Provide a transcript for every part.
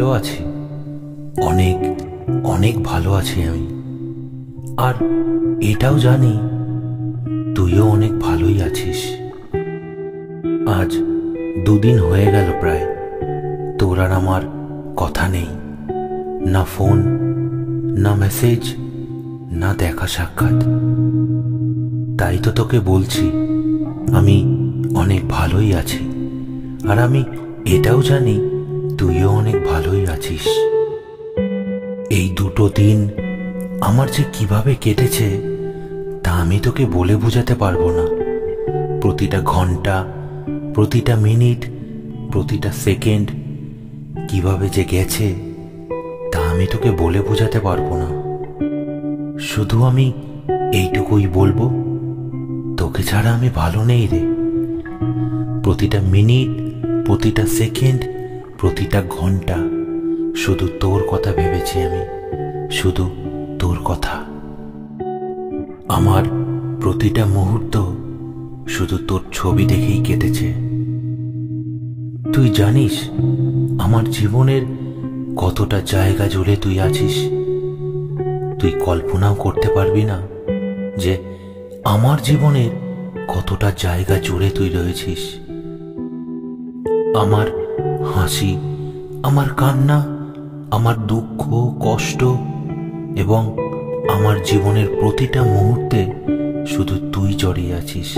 ভালো আছি, অনেক অনেক ভালো আছি আমি। আর এটাও জানি তুইও অনেক ভালোই আছিস। আজ 2 দিন হয়ে গেল প্রায়, তোর আর আমার কথা নেই, না ফোন, না মেসেজ, না দেখা সাক্ষাৎ। তাই তো তোকে বলছি আমি অনেক ভালোই আছি, আর আমি এটাও জানি তুইও অনেক ভালোই আছিস। এই 2 দিন আমার যে কিভাবে কেটেছে তা আমি তোকে বলে বোঝাতে পারবো না। প্রতিটা ঘন্টা, প্রতিটা মিনিট, প্রতিটা সেকেন্ড কিভাবে যে গেছে তা আমি তোকে বলে বোঝাতে পারবো না। শুধু আমি এইটুকুই বলবো, তোকে ছাড়া আমি ভালো নেই রে। প্রতিটা মিনিট, প্রতিটা সেকেন্ড, প্রতিটা ঘন্টা শুধু তোর কথা ভেবেছি আমি, শুধু তোর কথা। আমার প্রতিটা মুহূর্ত শুধু তোর ছবি দেখেই কেটেছে। তুই জানিস আমার জীবনের কতটা জায়গা জুড়ে তুই আছিস। তুই কল্পনাও করতে পারবি না যে আমার জীবনের কতটা জায়গা জুড়ে তুই রয়েছিস। আমার হাসি, আমার কান্না, আমার দুঃখ, কষ্ট এবং আমার জীবনের প্রতিটা মুহূর্তে শুধু তুই জড়িয়ে আছিস।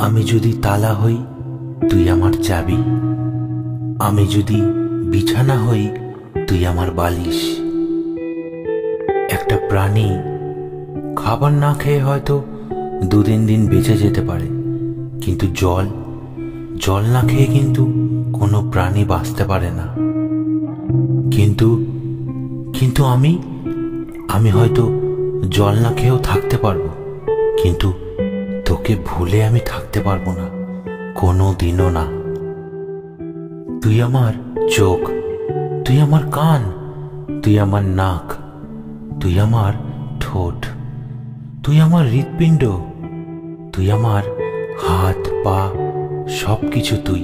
আমি যদি তালা হই, তুই আমার চাবি। আমি যদি বিছানা হই, তুই আমার বালিশ। একটা প্রাণী খাবার না খেয়ে হয়তো 2-3 দিন বেঁচে যেতে পারে, কিন্তু জল না খেয়ে কিন্তু কোনো প্রাণী বাঁচতে পারে না। কিন্তু আমি হয়তো জল না খেয়েও থাকতে পারবো, কিন্তু তোকে ভুলে আমি থাকতে পারবো না, কোনো দিনও না। তুই আমার চোখ, তুই আমার কান, তুই আমার নাক, তুই আমার ঠোঁট, তুই আমার হৃৎপিণ্ড, তুই আমার হাত পা, সবকিছু তুই।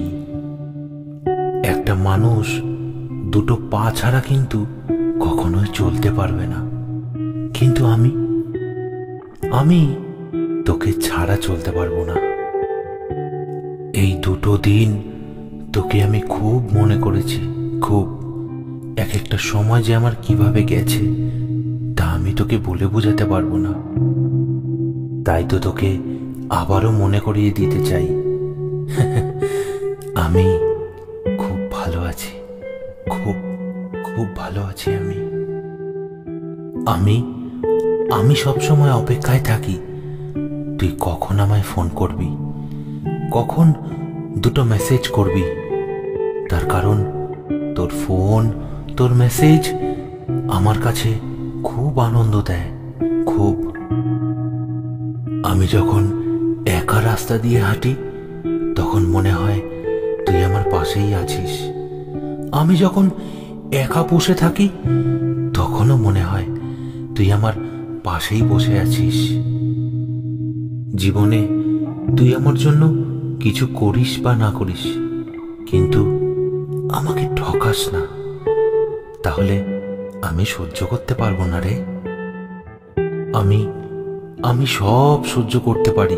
একটা মানুষ 2 পা ছাড়া কিন্তু কখনোই চলতে পারবে না, কিন্তু আমি তোকে ছাড়া চলতে পারবো না। এই 2 দিন তোকে আমি খুব মনে করেছি, খুব। এক একটা সময় যে আমার কিভাবে গেছে তা আমি তোকে বলে বোঝাতে পারবো না। তাই তো তোকে আবারও মনে করিয়ে দিতে চাই, আমি খুব ভালো আছি, খুব খুব ভালো আছি আমি সবসময় অপেক্ষায় থাকি তুই কখন আমায় ফোন করবি, কখন 2 মেসেজ করবি। তার কারণ তোর ফোন, তোর মেসেজ আমার কাছে খুব আনন্দ দেয়, খুব। আমি যখন একা রাস্তা দিয়ে হাঁটি তখন মনে হয় তুই আমার পাশেই আছিস। আমি যখন একা বসে থাকি তখনও মনে হয় তুই আমার পাশেই বসে আছিস। জীবনে তুই আমার জন্য কিছু করিস বা না করিস, কিন্তু আমাকে ঠকাস না, তাহলে আমি সহ্য করতে পারবো না রে। আমি সব সহ্য করতে পারি,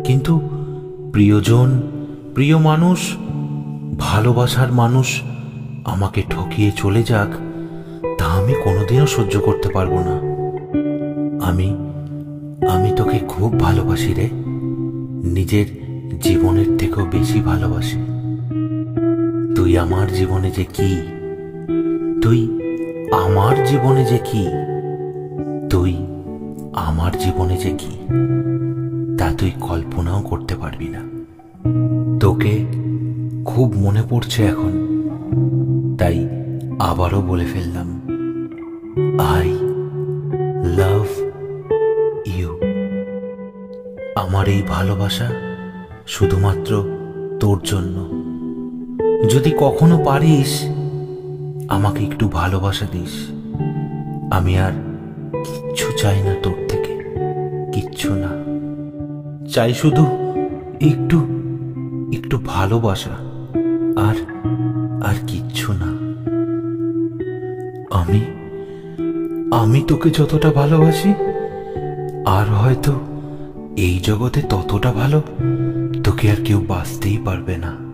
কিন্তু প্রিয়জন, প্রিয় মানুষ, ভালোবাসার মানুষ আমাকে ঠকিয়ে চলে যাক, তা আমি কোনোদিনও সহ্য করতে পারবো না। আমি তোকে খুব ভালোবাসি রে, নিজের জীবনের থেকেও বেশি ভালোবাসি। তুই আমার জীবনে যে কি, তুই আমার জীবনে যে কি, তুই আমার জীবনে যে কি তা তুই কল্পনাও করতে পারবি না। তোকে খুব মনে পড়ছে এখন, তাই আবারও বলে ফেললাম, আই লাভ ইউ। আমার এই ভালোবাসা শুধুমাত্র তোর জন্য। যদি কখনো পারিস আমাকে একটু ভালোবাসা দিস। আমি আর কিচ্ছু চাই না তোর থেকে, কিচ্ছু না। চাই শুধু একটু একটু ভালোবাসা, আর কিচ্ছু না। আমি আমি তোকে যতটা ভালোবাসি, আর হয়তো এই জগতে ততটা ভালো তোকে আর কেউ বাঁচতেই পারবে না।